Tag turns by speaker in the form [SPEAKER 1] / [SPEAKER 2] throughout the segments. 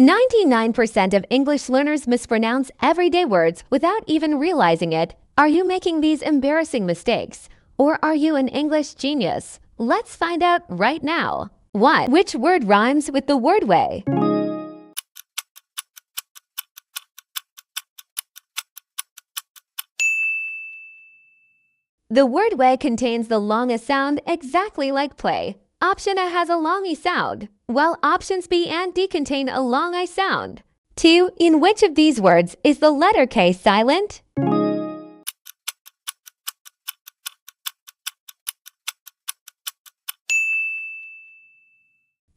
[SPEAKER 1] 99% of English learners mispronounce everyday words without even realizing it. Are you making these embarrassing mistakes? Or are you an English genius? Let's find out right now. 1. Which word rhymes with the word way? The word way contains the longest sound exactly like play. Option A has a long E sound, while options B and D contain a long I sound. 2. In which of these words is the letter K silent?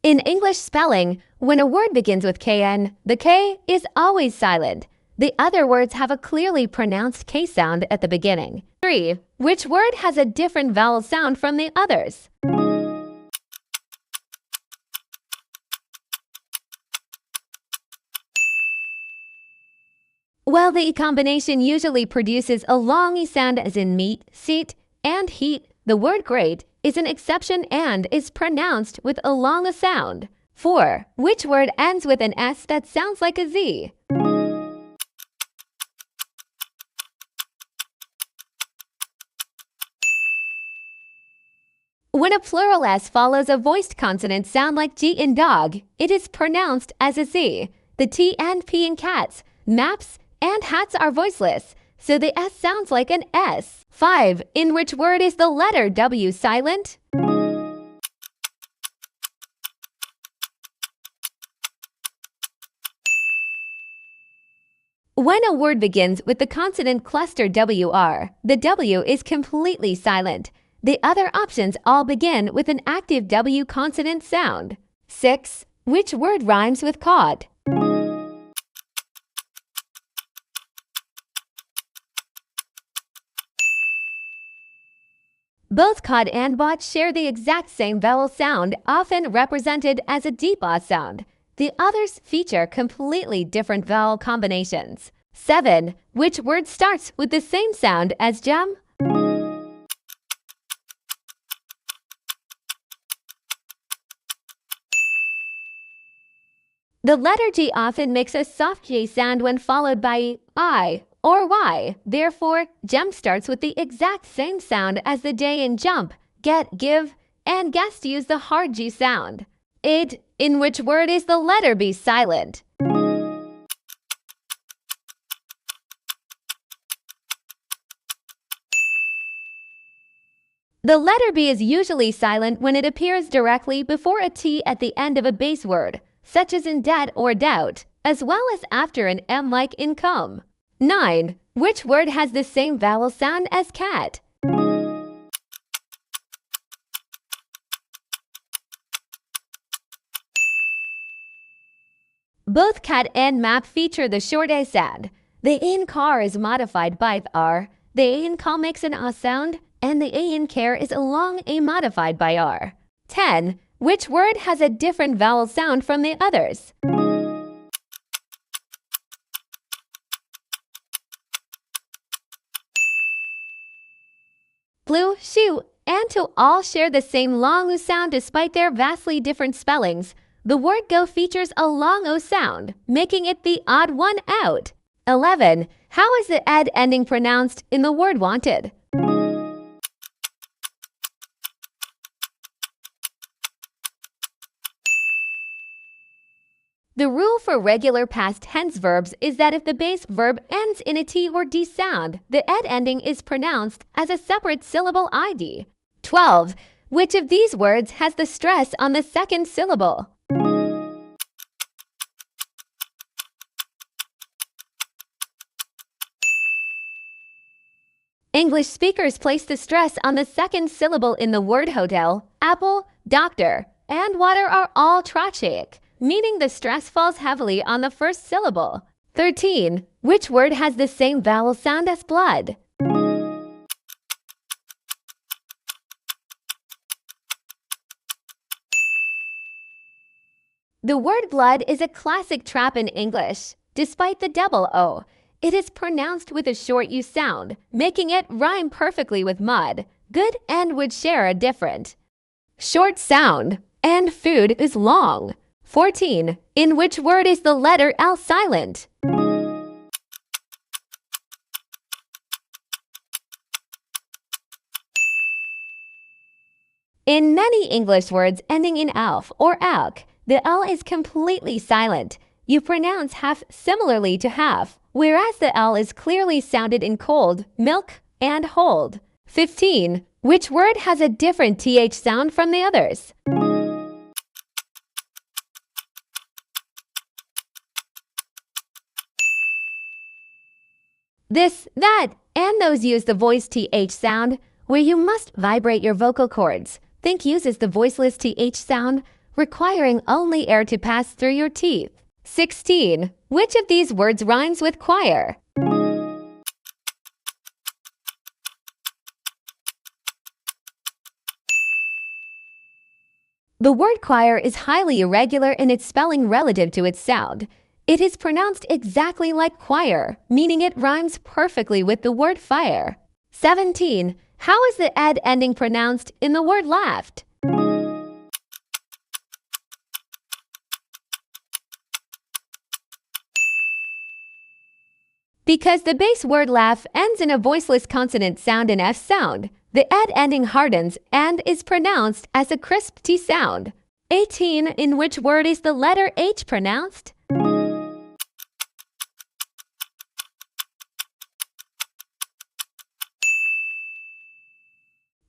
[SPEAKER 1] In English spelling, when a word begins with KN, the K is always silent. The other words have a clearly pronounced K sound at the beginning. 3. Which word has a different vowel sound from the others? While the E combination usually produces a long E sound as in meet, seat, and heat, the word great is an exception and is pronounced with a long sound. 4. Which word ends with an S that sounds like a Z? When a plural S follows a voiced consonant sound like G in dog, it is pronounced as a Z. The T and P in cats, maps, and hats are voiceless, so the S sounds like an S. 5. In which word is the letter W silent? When a word begins with the consonant cluster WR, the W is completely silent. The other options all begin with an active W consonant sound. 6. Which word rhymes with caught? Both caught and bought share the exact same vowel sound, often represented as a deep A sound. The others feature completely different vowel combinations. 7. Which word starts with the same sound as gem? The letter G often makes a soft J sound when followed by I or Y. Therefore, gem starts with the exact same sound as the J in jump, get, give, and guess use the hard G sound. 8. In which word is the letter B silent? The letter B is usually silent when it appears directly before a T at the end of a base word, such as in debt or doubt, as well as after an M like income. 9. Which word has the same vowel sound as cat? Both cat and map feature the short A sound. The A in car is modified by the R, the A in call makes an A sound, and the A in care is a long A modified by R. 10. Which word has a different vowel sound from the others? Blue, shoe, and to all share the same long O sound despite their vastly different spellings. The word go features a long O sound, making it the odd one out. 11. How is the ed ending pronounced in the word wanted? The rule for regular past tense verbs is that if the base verb ends in a T or D sound, the ed ending is pronounced as a separate syllable ID. 12. Which of these words has the stress on the second syllable? English speakers place the stress on the second syllable in the word hotel, apple, doctor, and water are all tracheic, meaning the stress falls heavily on the first syllable. 13. Which word has the same vowel sound as blood? The word blood is a classic trap in English. Despite the double O, it is pronounced with a short U sound, making it rhyme perfectly with mud. Good and would share a different short sound, and food is long. 14. In which word is the letter L silent? In many English words ending in alf or alk, the L is completely silent. You pronounce half similarly to half, whereas the L is clearly sounded in cold, milk, and hold. 15. Which word has a different TH sound from the others? This, that, and those use the voice TH sound, where you must vibrate your vocal cords. Think uses the voiceless TH sound, requiring only air to pass through your teeth. 16. Which of these words rhymes with choir? The word choir is highly irregular in its spelling relative to its sound. It is pronounced exactly like choir, meaning it rhymes perfectly with the word fire. 17. How is the ed ending pronounced in the word laughed? Because the base word laugh ends in a voiceless consonant sound and F sound, the ed ending hardens and is pronounced as a crisp T sound. 18. In which word is the letter H pronounced?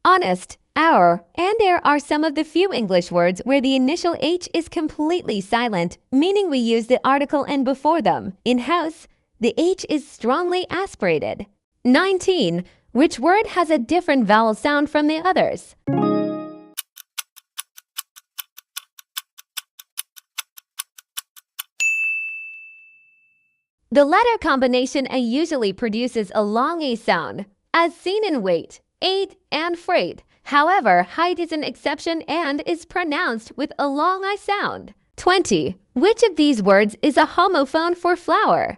[SPEAKER 1] Honest, our, and there are some of the few English words where the initial H is completely silent, meaning we use the article and before them. In house, the H is strongly aspirated. 19. Which word has a different vowel sound from the others? The letter combination A usually produces a long A sound, as seen in weight, aid, and freight. However, height is an exception and is pronounced with a long I sound. 20. Which of these words is a homophone for flower?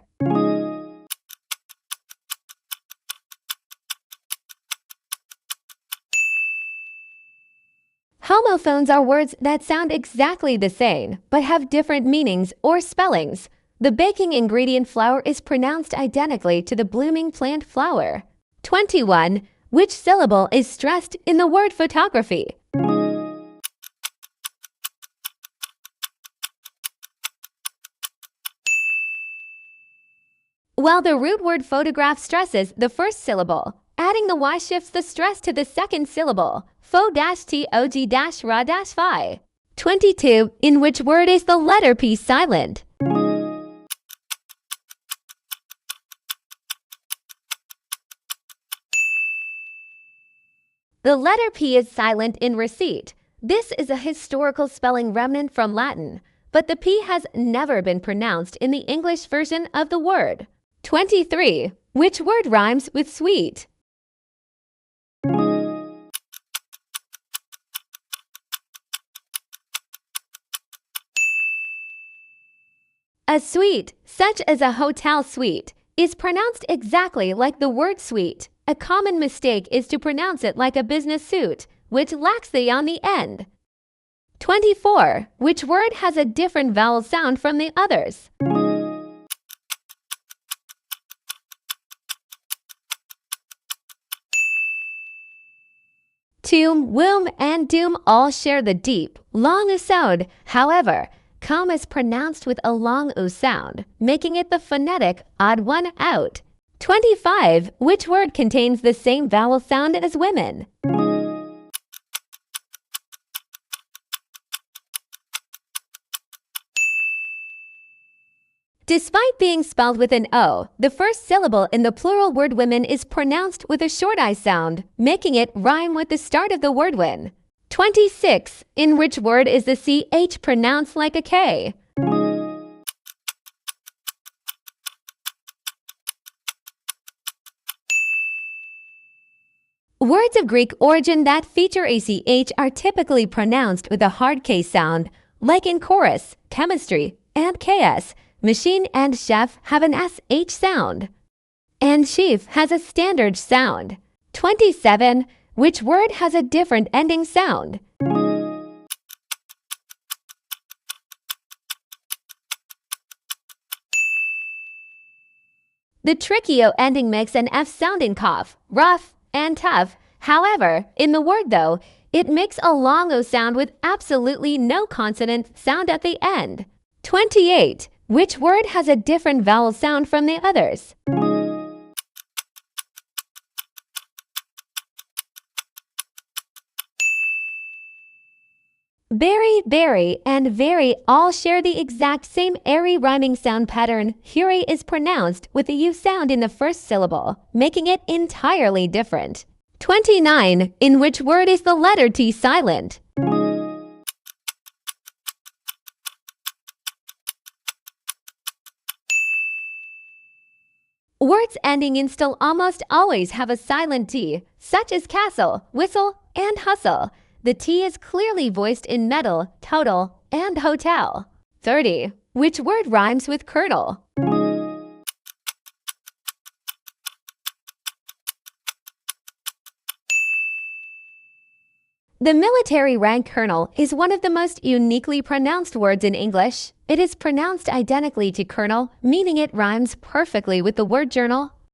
[SPEAKER 1] Homophones are words that sound exactly the same, but have different meanings or spellings. The baking ingredient flour is pronounced identically to the blooming plant flower. 21. Which syllable is stressed in the word photography? While the root word photograph stresses the first syllable, adding the Y shifts the stress to the second syllable. Fo-tog-ra-fi. 22. In which word is the letter P silent? The letter P is silent in receipt. This is a historical spelling remnant from Latin, but the P has never been pronounced in the English version of the word. 23. Which word rhymes with sweet? A suite, such as a hotel suite, is pronounced exactly like the word suite. A common mistake is to pronounce it like a business suit, which lacks the on the end. 24. Which word has a different vowel sound from the others? Tomb, womb, and doom all share the deep, long U sound. However, comb is pronounced with a long U sound, making it the phonetic odd one out. 25. Which word contains the same vowel sound as women? Despite being spelled with an O, the first syllable in the plural word women is pronounced with a short I sound, making it rhyme with the start of the word win. 26. In which word is the CH pronounced like a K? Words of Greek origin that feature a CH are typically pronounced with a hard K sound, like in chorus, chemistry, and KS. Machine and chef have an SH sound, and sheaf has a standard sound. 27. Which word has a different ending sound? The tricky O ending makes an F sound in cough, rough, and tough. However, in the word though, it makes a long O sound with absolutely no consonant sound at the end. 28. Which word has a different vowel sound from the others? Berry, berry, and very all share the exact same airy rhyming sound pattern. Huri is pronounced with the U sound in the first syllable, making it entirely different. 29. In which word is the letter T silent? Words ending in still almost always have a silent T, such as castle, whistle, and hustle. The T is clearly voiced in metal, total, and hotel. 30. Which word rhymes with colonel? The military rank colonel is one of the most uniquely pronounced words in English. It is pronounced identically to colonel, meaning it rhymes perfectly with the word journal